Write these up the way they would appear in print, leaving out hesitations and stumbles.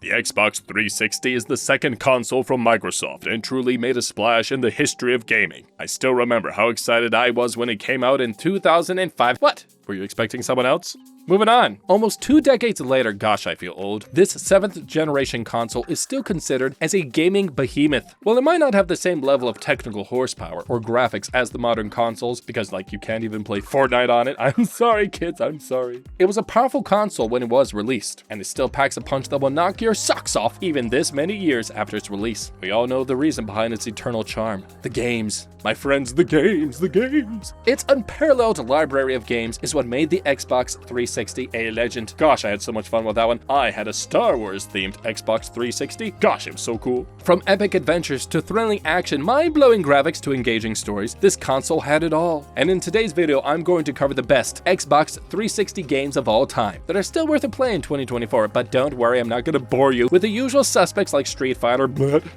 The Xbox 360 is the second console from Microsoft and truly made a splash in the history of gaming. I still remember how excited I was when it came out in 2005. What? Were you expecting someone else? Moving on. Almost 2 decades later, gosh, I feel old, this 7th generation console is still considered as a gaming behemoth. While it might not have the same level of technical horsepower or graphics as the modern consoles, because you can't even play Fortnite on it. I'm sorry, kids, I'm sorry. It was a powerful console when it was released, and it still packs a punch that will knock your socks off even this many years after its release. We all know the reason behind its eternal charm. The games. My friends, the games. Its unparalleled library of games is what made the Xbox 360 a legend. Gosh, I had so much fun with that one. I had a Star Wars themed Xbox 360. Gosh, it was so cool. From epic adventures to thrilling action, mind-blowing graphics to engaging stories, this console had it all. And in today's video, I'm going to cover the best Xbox 360 games of all time that are still worth a play in 2024, but don't worry, I'm not going to bore you with the usual suspects like Street Fighter,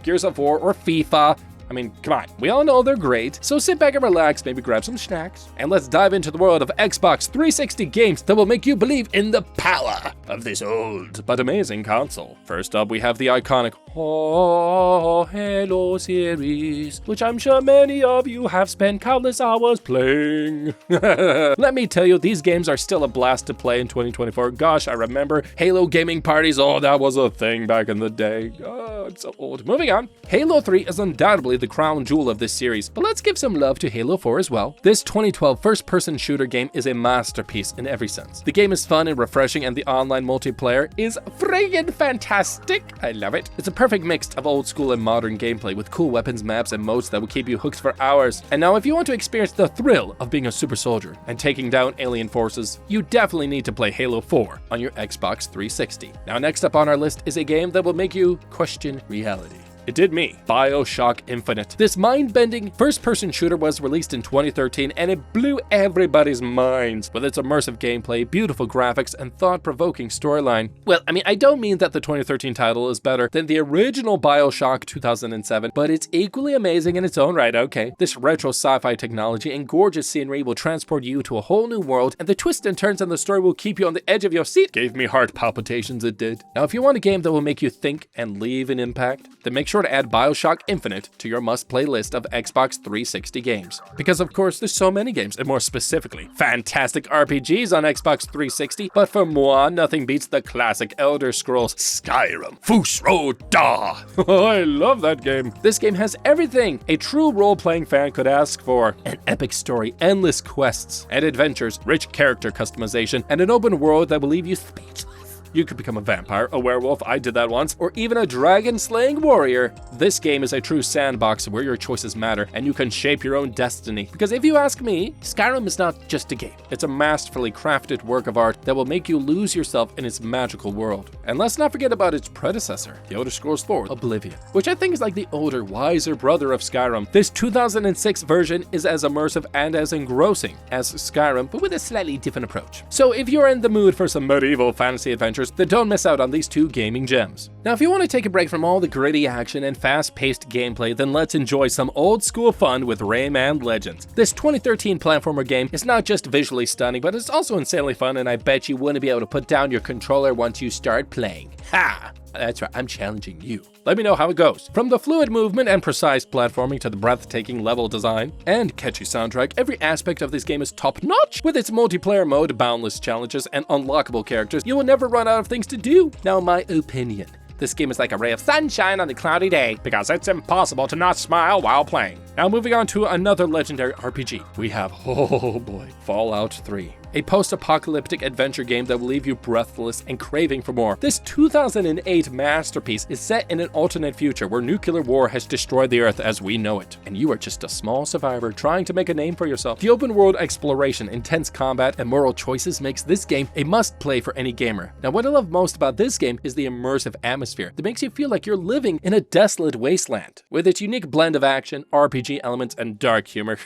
Gears of War, or FIFA. I mean, come on, we all know they're great, so sit back and relax, maybe grab some snacks, and let's dive into the world of Xbox 360 games that will make you believe in the power of this old but amazing console. First up, we have the iconic Halo series, which I'm sure many of you have spent countless hours playing. Let me tell you, these games are still a blast to play in 2024. Gosh, I remember Halo gaming parties. Oh, that was a thing back in the day. Oh, I'm so old. Moving on. Halo 3 is undoubtedly the crown jewel of this series, but let's give some love to Halo 4 as well. This 2012 first-person shooter game is a masterpiece in every sense. The game is fun and refreshing, and the online multiplayer is friggin' fantastic. I love it. It's a perfect mix of old school and modern gameplay with cool weapons, maps, and modes that will keep you hooked for hours. And now if you want to experience the thrill of being a super soldier and taking down alien forces, you definitely need to play Halo 4 on your Xbox 360. Now next up on our list is a game that will make you question reality. It did me. Bioshock Infinite. This mind-bending first-person shooter was released in 2013 and it blew everybody's minds with its immersive gameplay, beautiful graphics, and thought-provoking storyline. Well, I mean, I don't mean that the 2013 title is better than the original Bioshock 2007, but it's equally amazing in its own right, okay? This retro sci-fi technology and gorgeous scenery will transport you to a whole new world, and the twists and turns in the story will keep you on the edge of your seat. Gave me heart palpitations, it did. Now, if you want a game that will make you think and leave an impact, then make sure to add Bioshock Infinite to your must-play list of Xbox 360 games. Because of course, there's so many games, and more specifically, fantastic RPGs on Xbox 360, but for moi, nothing beats the classic Elder Scrolls Skyrim. Fusro Da! I love that game. This game has everything a true role-playing fan could ask for. An epic story, endless quests and adventures, rich character customization, and an open world that will leave you speechless. You could become a vampire, a werewolf, I did that once, or even a dragon-slaying warrior. This game is a true sandbox where your choices matter and you can shape your own destiny. Because if you ask me, Skyrim is not just a game. It's a masterfully crafted work of art that will make you lose yourself in its magical world. And let's not forget about its predecessor, The Elder Scrolls 4, Oblivion, which I think is like the older, wiser brother of Skyrim. This 2006 version is as immersive and as engrossing as Skyrim, but with a slightly different approach. So if you're in the mood for some medieval fantasy adventures, then don't miss out on these two gaming gems. Now, if you want to take a break from all the gritty action and fast-paced gameplay, then let's enjoy some old-school fun with Rayman Legends. This 2013 platformer game is not just visually stunning, but it's also insanely fun, and I bet you wouldn't be able to put down your controller once you start playing. Ha! That's right, I'm challenging you. Let me know how it goes. From the fluid movement and precise platforming to the breathtaking level design and catchy soundtrack, every aspect of this game is top-notch. With its multiplayer mode, boundless challenges, and unlockable characters, you will never run out of things to do. Now, my opinion. This game is like a ray of sunshine on a cloudy day because it's impossible to not smile while playing. Now moving on to another legendary RPG, we have, oh boy, Fallout 3. A post-apocalyptic adventure game that will leave you breathless and craving for more. This 2008 masterpiece is set in an alternate future where nuclear war has destroyed the Earth as we know it, and you are just a small survivor trying to make a name for yourself. The open-world exploration, intense combat, and moral choices makes this game a must-play for any gamer. Now, what I love most about this game is the immersive atmosphere that makes you feel like you're living in a desolate wasteland. With its unique blend of action, RPG elements, and dark humor,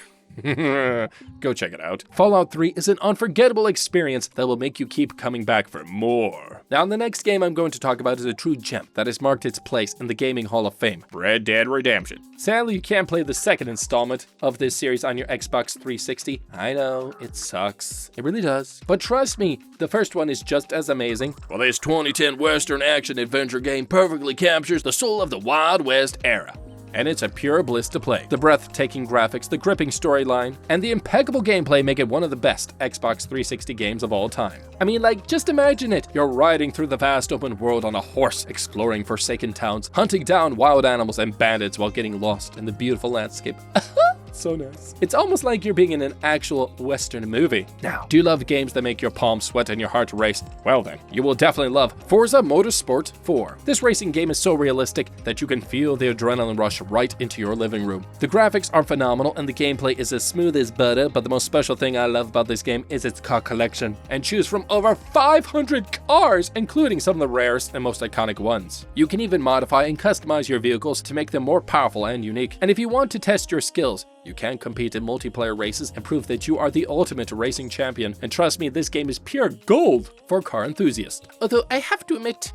Go check it out. Fallout 3 is an unforgettable experience that will make you keep coming back for more. Now, the next game I'm going to talk about is a true gem that has marked its place in the Gaming Hall of Fame, Red Dead Redemption. Sadly, you can't play the second installment of this series on your Xbox 360. I know, it sucks. It really does. But trust me, the first one is just as amazing. Well, this 2010 Western action-adventure game perfectly captures the soul of the Wild West era. And it's a pure bliss to play. The breathtaking graphics, the gripping storyline, and the impeccable gameplay make it one of the best Xbox 360 games of all time. I mean, like, just imagine it. You're riding through the vast open world on a horse, exploring forsaken towns, hunting down wild animals and bandits while getting lost in the beautiful landscape. So nice. It's almost like you're being in an actual Western movie. Now, do you love games that make your palms sweat and your heart race? Well then, you will definitely love Forza Motorsport 4. This racing game is so realistic that you can feel the adrenaline rush right into your living room. The graphics are phenomenal and the gameplay is as smooth as butter, but the most special thing I love about this game is its car collection. And choose from over 500 cars, including some of the rarest and most iconic ones. You can even modify and customize your vehicles to make them more powerful and unique. And if you want to test your skills, you can compete in multiplayer races and prove that you are the ultimate racing champion. And trust me, this game is pure gold for car enthusiasts. Although I have to admit,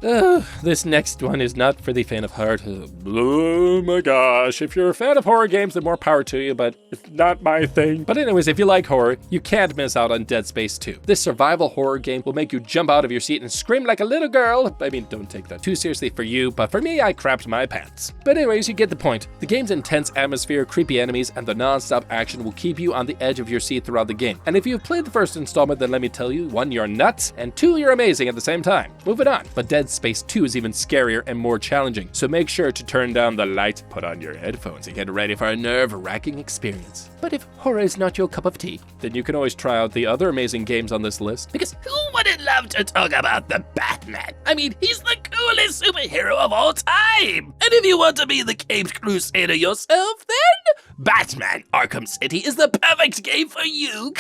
this next one is not for the fan of heart. Oh my gosh, if you're a fan of horror games, then more power to you, but it's not my thing. But anyways, if you like horror, you can't miss out on Dead Space 2. This survival horror game will make you jump out of your seat and scream like a little girl. I mean, don't take that too seriously for you, but for me, I crapped my pants. But anyways, you get the point. The game's intense atmosphere, creepy enemies, and the non-stop action will keep you on the edge of your seat throughout the game. And if you've played the first installment, then let me tell you, 1, you're nuts, and 2, you're amazing at the same time. Moving on. But Dead Space 2 is even scarier and more challenging, so make sure to turn down the light, put on your headphones, and get ready for a nerve-wracking experience. But if horror is not your cup of tea, then you can always try out the other amazing games on this list. Because who wouldn't love to talk about the Batman? I mean, he's the coolest superhero of all time! And if you want to be the Caped Crusader yourself, then Batman Arkham City is the perfect game for you.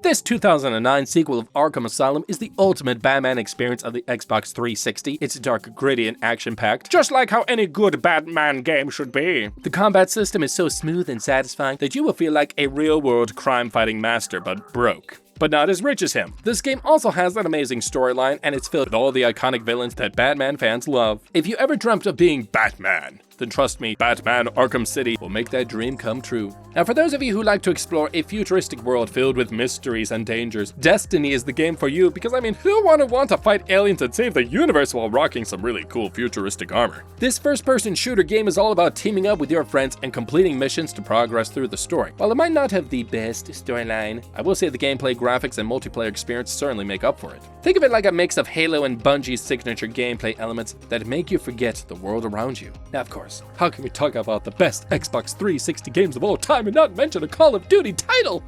This 2009 sequel of Arkham Asylum is the ultimate Batman experience of the Xbox 360. It's dark, gritty, and action-packed, just like how any good Batman game should be. The combat system is so smooth and satisfying that you will feel like a real-world crime-fighting master, but broke. But not as rich as him. This game also has an amazing storyline, and it's filled with all the iconic villains that Batman fans love. If you ever dreamt of being Batman, then trust me, Batman Arkham City will make that dream come true. Now, for those of you who like to explore a futuristic world filled with mysteries and dangers, Destiny is the game for you because, I mean, who wouldn't want to fight aliens and save the universe while rocking some really cool futuristic armor? This first-person shooter game is all about teaming up with your friends and completing missions to progress through the story. While it might not have the best storyline, I will say the gameplay, graphics, and multiplayer experience certainly make up for it. Think of it like a mix of Halo and Bungie's signature gameplay elements that make you forget the world around you. Now, of course, how can we talk about the best Xbox 360 games of all time and not mention a Call of Duty title?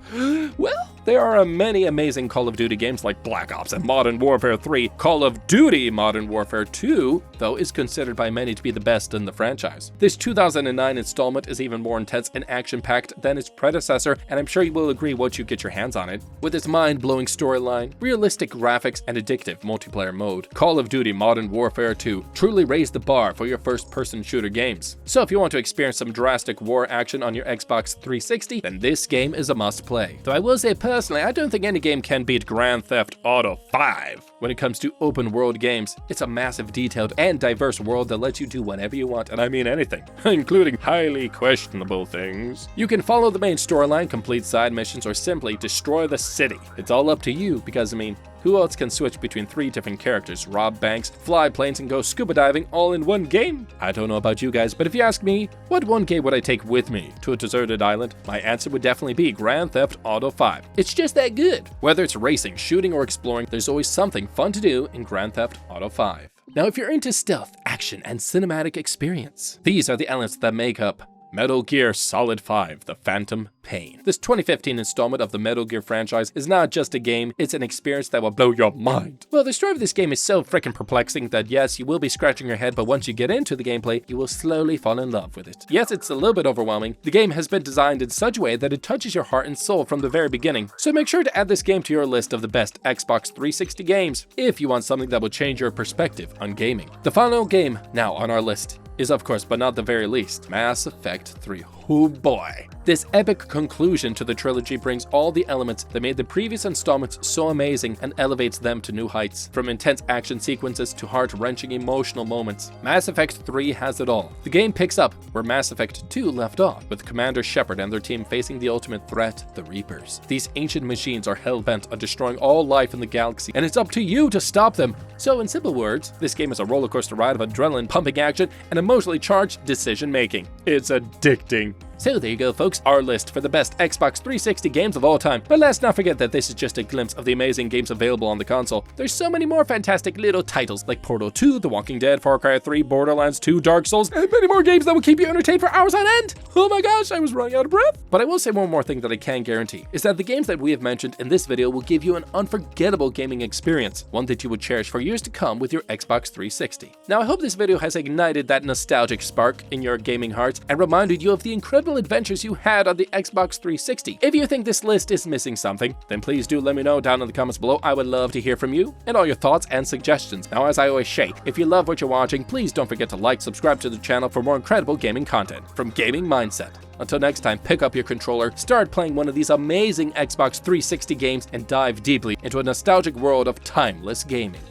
Well, there are many amazing Call of Duty games like Black Ops and Modern Warfare 3. Call of Duty Modern Warfare 2, though, is considered by many to be the best in the franchise. This 2009 installment is even more intense and action-packed than its predecessor, and I'm sure you will agree once you get your hands on it. With its mind-blowing storyline, realistic graphics, and addictive multiplayer mode, Call of Duty Modern Warfare 2 truly raised the bar for your first-person shooter games. So if you want to experience some drastic war action on your Xbox 360, then this game is a must-play. Though I will say personally, I don't think any game can beat Grand Theft Auto 5. When it comes to open-world games, it's a massive, detailed, and diverse world that lets you do whatever you want, and I mean anything, including highly questionable things. You can follow the main storyline, complete side missions, or simply destroy the city. It's all up to you, because, I mean, who else can switch between 3 different characters, rob banks, fly planes, and go scuba diving all in one game? I don't know about you guys, but if you ask me, what one game would I take with me to a deserted island? My answer would definitely be Grand Theft Auto 5. It's just that good. Whether it's racing, shooting, or exploring, there's always something fun to do in Grand Theft Auto 5. Now, if you're into stealth, action, and cinematic experience, these are the elements that make up Metal Gear Solid 5: The Phantom Pain. This 2015 installment of the Metal Gear franchise is not just a game, it's an experience that will blow your mind. Well, the story of this game is so freaking perplexing that yes, you will be scratching your head, but once you get into the gameplay, you will slowly fall in love with it. Yes, it's a little bit overwhelming. The game has been designed in such a way that it touches your heart and soul from the very beginning. So make sure to add this game to your list of the best Xbox 360 games if you want something that will change your perspective on gaming. The final game now on our list is, of course, but not the very least, Mass Effect 3. Oh boy. This epic conclusion to the trilogy brings all the elements that made the previous installments so amazing and elevates them to new heights. From intense action sequences to heart-wrenching emotional moments, Mass Effect 3 has it all. The game picks up where Mass Effect 2 left off, with Commander Shepard and their team facing the ultimate threat, the Reapers. These ancient machines are hell-bent on destroying all life in the galaxy, and it's up to you to stop them. So in simple words, this game is a rollercoaster ride of adrenaline-pumping action and emotionally charged decision-making. It's addicting. So there you go, folks, our list for the best Xbox 360 games of all time. But let's not forget that this is just a glimpse of the amazing games available on the console. There's so many more fantastic little titles like Portal 2, The Walking Dead, Far Cry 3, Borderlands 2, Dark Souls, and many more games that will keep you entertained for hours on end. Oh my gosh, I was running out of breath. But I will say one more thing that I can guarantee, is that the games that we have mentioned in this video will give you an unforgettable gaming experience, one that you would cherish for years to come with your Xbox 360. Now I hope this video has ignited that nostalgic spark in your gaming hearts and reminded you of the incredible adventures you had on the Xbox 360. If you think this list is missing something, then please do let me know down in the comments below. I would love to hear from you and all your thoughts and suggestions. Now, as I always say, if you love what you're watching, please don't forget to like, subscribe to the channel for more incredible gaming content from Gaming Mindset. Until next time, pick up your controller, start playing one of these amazing Xbox 360 games, and dive deeply into a nostalgic world of timeless gaming.